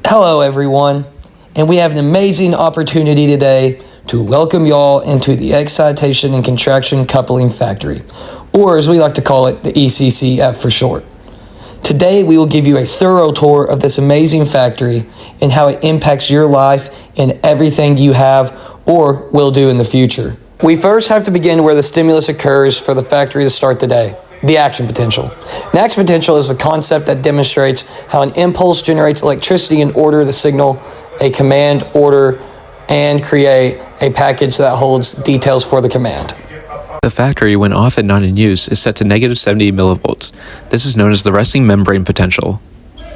Hello, everyone, and we have an amazing opportunity today to welcome y'all into the Excitation and Contraction Coupling Factory, or as we like to call it, the ECCF for short. Today, we will give you a thorough tour of this amazing factory and how it impacts your life and everything you have or will do in the future. We first have to begin where the stimulus occurs for the factory to start the day. The action potential. An action potential is a concept that demonstrates how an impulse generates electricity in order to signal a command, order, and create a package that holds details for the command. The factory, when off and not in use, is set to negative 70 millivolts. This is known as the resting membrane potential.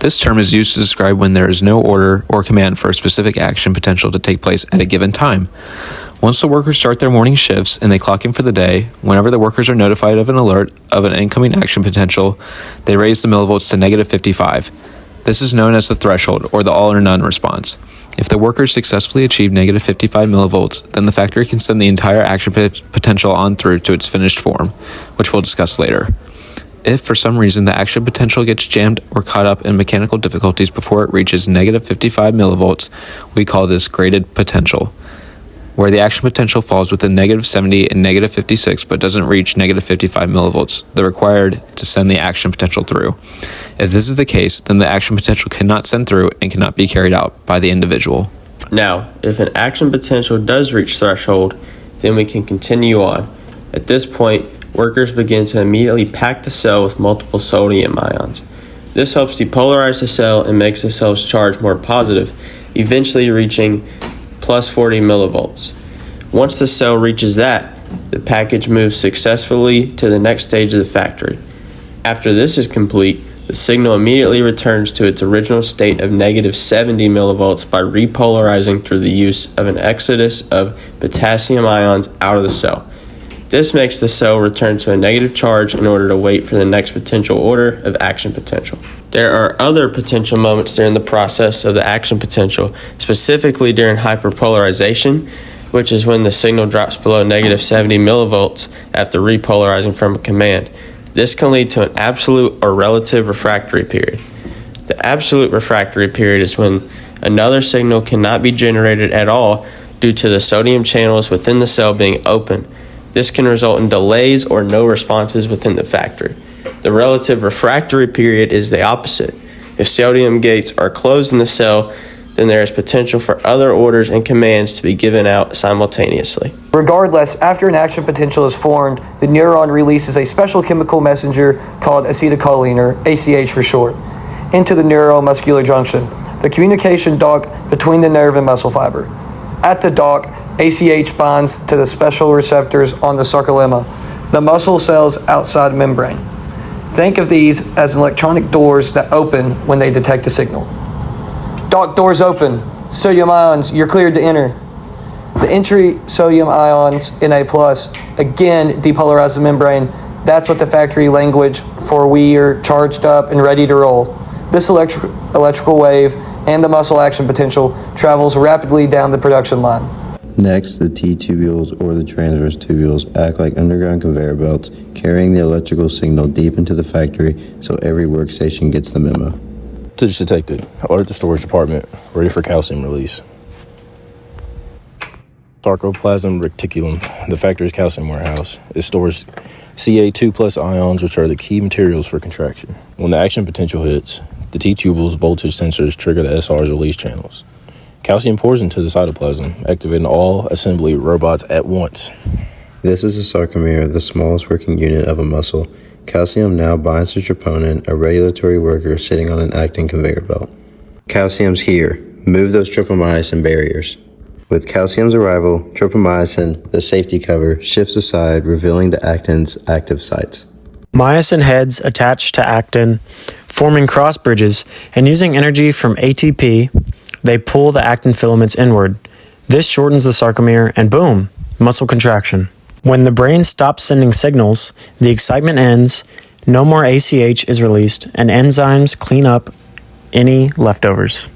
This term is used to describe when there is no order or command for a specific action potential to take place at a given time. Once the workers start their morning shifts and they clock in for the day, whenever the workers are notified of an alert of an incoming action potential, they raise the millivolts to negative 55. This is known as the threshold, or the all or none response. If the workers successfully achieve negative 55 millivolts, then the factory can send the entire action potential on through to its finished form, which we'll discuss later. If for some reason the action potential gets jammed or caught up in mechanical difficulties before it reaches negative 55 millivolts, we call this graded potential, where the action potential falls within negative 70 and negative 56 but doesn't reach negative 55 millivolts, the required to send the action potential through. If this is the case, then the action potential cannot send through and cannot be carried out by the individual. Now, if an action potential does reach threshold, then we can continue on. At this point, workers begin to immediately pack the cell with multiple sodium ions. This helps depolarize the cell and makes the cell's charge more positive, eventually reaching plus 40 millivolts. Once the cell reaches that, the package moves successfully to the next stage of the factory. After this is complete, the signal immediately returns to its original state of negative 70 millivolts by repolarizing through the use of an exodus of potassium ions out of the cell. This makes the cell return to a negative charge in order to wait for the next potential order of action potential. There are other potential moments during the process of the action potential, specifically during hyperpolarization, which is when the signal drops below negative 70 millivolts after repolarizing from a command. This can lead to an absolute or relative refractory period. The absolute refractory period is when another signal cannot be generated at all due to the sodium channels within the cell being open. This can result in delays or no responses within the factory. The relative refractory period is the opposite. If sodium gates are closed in the cell, then there is potential for other orders and commands to be given out simultaneously. Regardless, after an action potential is formed, the neuron releases a special chemical messenger called acetylcholine, or ACH for short, into the neuromuscular junction, the communication dock between the nerve and muscle fiber. At the dock, ACH binds to the special receptors on the sarcolemma, the muscle cell's outside membrane. Think of these as electronic doors that open when they detect a signal. Dock doors open. Sodium ions, you're cleared to enter. The entry sodium ions, Na+, again depolarize the membrane. That's what the factory language for we are charged up and ready to roll. This electrical wave and the muscle action potential travels rapidly down the production line. Next, the T-tubules or the transverse tubules act like underground conveyor belts, carrying the electrical signal deep into the factory so every workstation gets the memo. Voltage detected. Alert the storage department. Ready for calcium release. Sarcoplasm reticulum, the factory's calcium warehouse. It stores Ca2 plus ions, which are the key materials for contraction. When the action potential hits, the T-tubules voltage sensors trigger the SR's release channels. Calcium pours into the cytoplasm, activating all assembly robots at once. This is a sarcomere, the smallest working unit of a muscle. Calcium now binds to troponin, a regulatory worker sitting on an actin conveyor belt. Calcium's here. Move those tropomyosin barriers. With calcium's arrival, tropomyosin, the safety cover, shifts aside, revealing the actin's active sites. Myosin heads attach to actin, forming cross bridges, and using energy from ATP, they pull the actin filaments inward. This shortens the sarcomere, and boom, muscle contraction. When the brain stops sending signals, the excitement ends, no more ACH is released, and enzymes clean up any leftovers.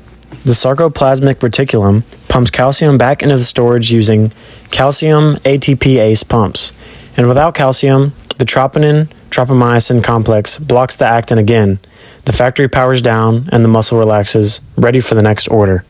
The sarcoplasmic reticulum pumps calcium back into the storage using calcium ATPase pumps. And without calcium, the troponin tropomyosin complex blocks the actin again. The factory powers down and the muscle relaxes, ready for the next order.